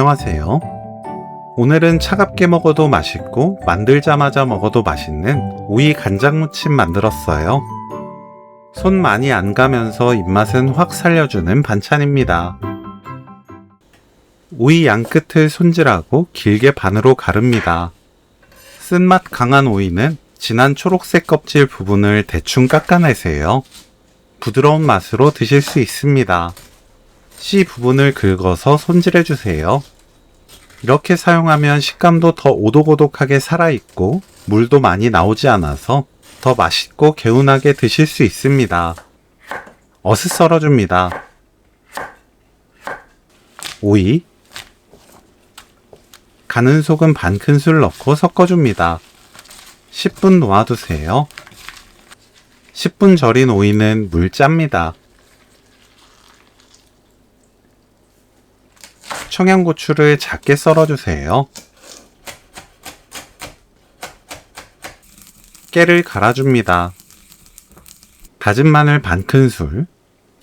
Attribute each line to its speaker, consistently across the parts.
Speaker 1: 안녕하세요. 오늘은 차갑게 먹어도 맛있고 만들자마자 먹어도 맛있는 오이 간장무침 만들었어요. 손 많이 안 가면서 입맛은 확 살려주는 반찬입니다. 오이 양끝을 손질하고 길게 반으로 가릅니다. 쓴맛 강한 오이는 진한 초록색 껍질 부분을 대충 깎아내세요. 부드러운 맛으로 드실 수 있습니다. 씨 부분을 긁어서 손질해주세요. 이렇게 사용하면 식감도 더 오독오독하게 살아있고 물도 많이 나오지 않아서 더 맛있고 개운하게 드실 수 있습니다. 어슷 썰어줍니다. 오이, 가는 소금 반 큰술 넣고 섞어줍니다. 10분 놓아두세요. 10분 절인 오이는 물 짭니다. 청양고추를 작게 썰어주세요. 깨를 갈아줍니다. 다진 마늘 반 큰술,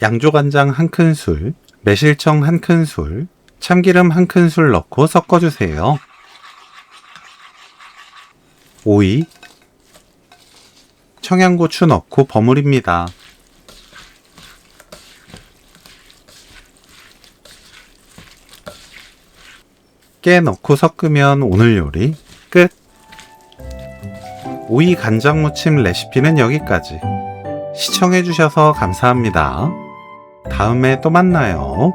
Speaker 1: 양조간장 한 큰술, 매실청 한 큰술, 참기름 한 큰술 넣고 섞어주세요. 오이, 청양고추 넣고 버무립니다. 깨 넣고 섞으면 오늘 요리 끝! 오이 간장무침 레시피는 여기까지. 시청해주셔서 감사합니다. 다음에 또 만나요.